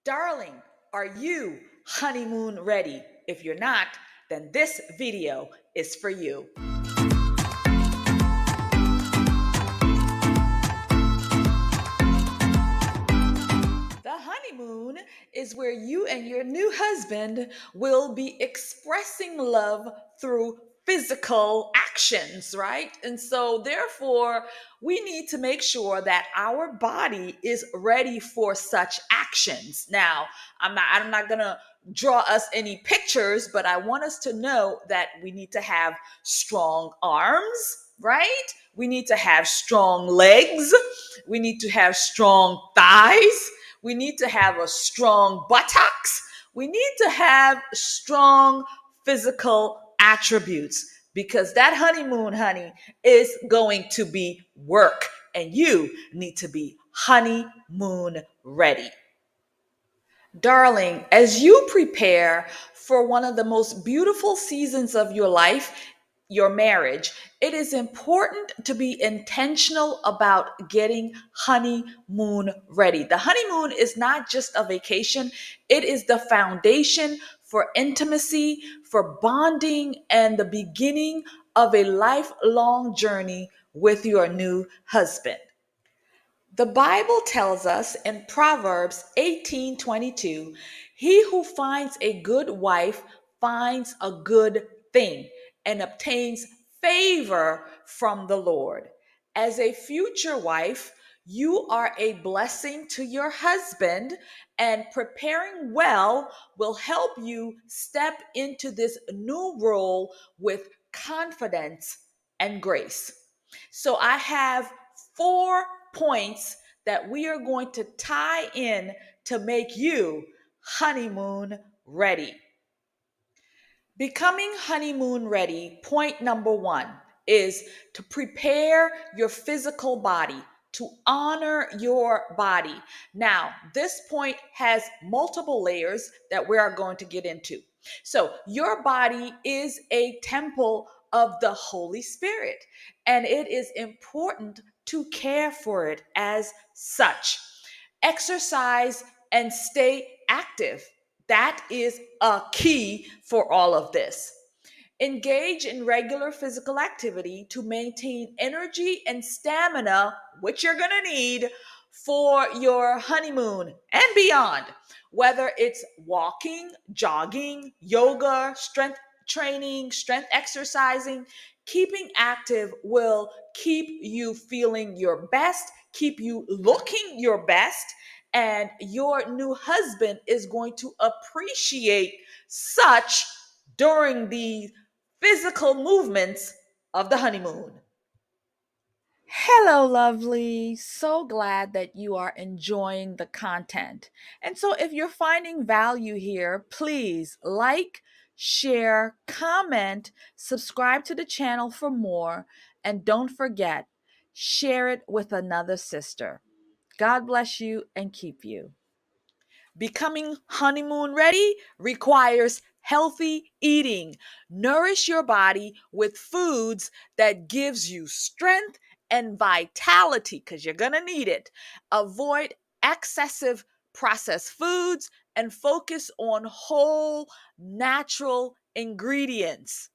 Darling, are you honeymoon ready? If you're not, then this video is for you. The honeymoon is where you and your new husband will be expressing love through physical actions, right? And so, therefore, we need to make sure that our body is ready for such actions. Now, I'm not going to draw us any pictures, but I want us to know that we need to have strong arms, right? We need to have strong legs. We need to have strong thighs. We need to have a strong buttocks. We need to have strong physical attributes because that honeymoon, honey, is going to be work and you need to be honeymoon ready. Darling, as you prepare for one of the most beautiful seasons of your life, your marriage, it is important to be intentional about getting honeymoon ready. The honeymoon is not just a vacation, it is the foundation for intimacy, for bonding, and the beginning of a lifelong journey with your new husband. The Bible tells us in Proverbs 18:22, he who finds a good wife finds a good thing and obtains favor from the Lord. As a future wife, you are a blessing to your husband, and preparing well will help you step into this new role with confidence and grace. So I have 4 points that we are going to tie in to make you honeymoon ready. Becoming honeymoon ready, point number one is to prepare your physical body, to honor your body. Now, this point has multiple layers that we are going to get into. So, your body is a temple of the Holy Spirit, and it is important to care for it as such. Exercise and stay active. That is a key for all of this. Engage in regular physical activity to maintain energy and stamina, which you're going to need for your honeymoon and beyond. Whether it's walking, jogging, yoga, strength training, strength exercising, keeping active will keep you feeling your best, keep you looking your best, and your new husband is going to appreciate such during the physical movements of the honeymoon. Hello, lovely. So glad that you are enjoying the content. And so, if you're finding value here, please like, share, comment, subscribe to the channel for more, and don't forget, share it with another sister. God bless you and keep you. Becoming honeymoon ready requires healthy eating. Nourish your body with foods that gives you strength and vitality because you're going to need it. Avoid excessive processed foods and focus on whole natural ingredients.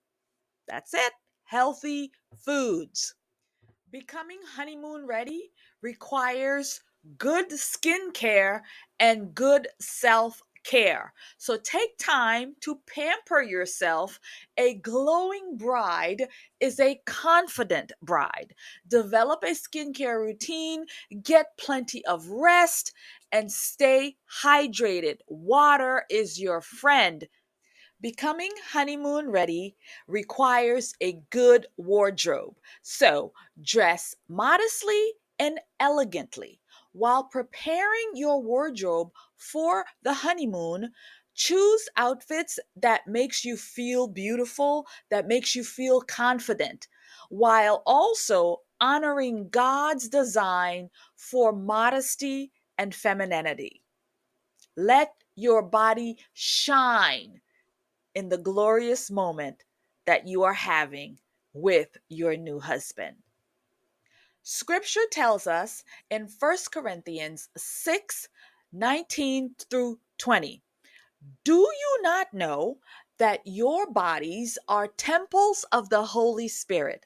That's it. Healthy foods. Becoming honeymoon ready requires good skincare and good self care. So take time to pamper yourself. A glowing bride is a confident bride. Develop a skincare routine, get plenty of rest, and stay hydrated. Water is your friend. Becoming honeymoon ready requires a good wardrobe. So dress modestly and elegantly. While preparing your wardrobe for the honeymoon, choose outfits that makes you feel beautiful, that makes you feel confident, while also honoring God's design for modesty and femininity. Let your body shine in the glorious moment that you are having with your new husband. Scripture tells us in 1 Corinthians 6 19 through 20. Do you not know that your bodies are temples of the Holy Spirit,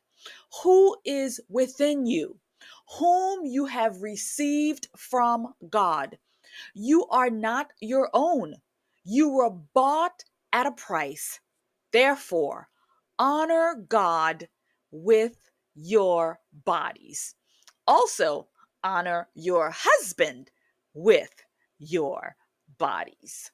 who is within you, whom you have received from God? You are not your own. You were bought at a price. Therefore, honor God with your bodies. Also, honor your husband with your bodies.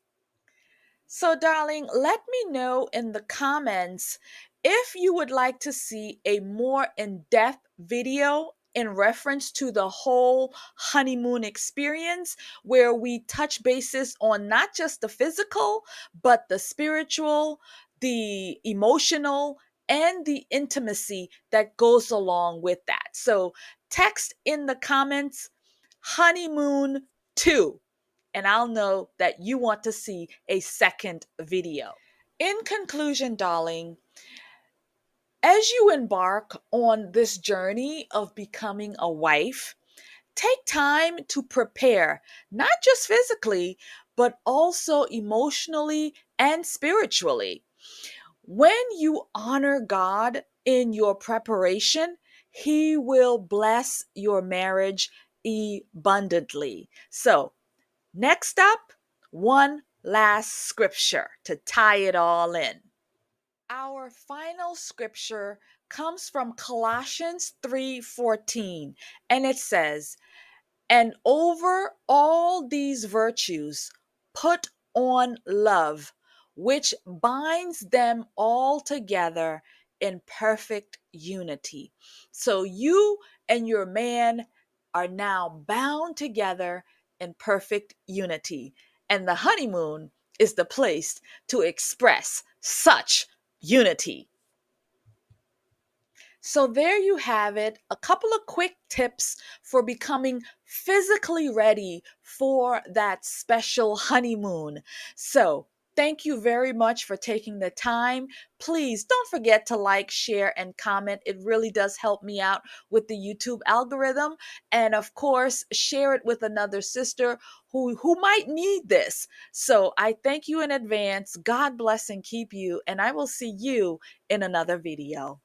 So, darling, let me know in the comments if you would like to see a more in depth video in reference to the whole honeymoon experience, where we touch bases on not just the physical, but the spiritual, the emotional, and the intimacy that goes along with that. So, text in the comments honeymoon 2, and I'll know that you want to see a second video. In conclusion, darling, as you embark on this journey of becoming a wife, take time to prepare, not just physically, but also emotionally and spiritually. When you honor God in your preparation, He will bless your marriage abundantly. So, next up, one last scripture to tie it all in. Our final scripture comes from Colossians 3:14, and it says, "And over all these virtues put on love, which binds them all together in perfect unity." So you and your man are now bound together in perfect unity. And the honeymoon is the place to express such unity. So, there you have it, a couple of quick tips for becoming physically ready for that special honeymoon. So, thank you very much for taking the time. Please don't forget to like, share, and comment. It really does help me out with the YouTube algorithm. And of course, share it with another sister who might need this. So, I thank you in advance. God bless and keep you. And I will see you in another video.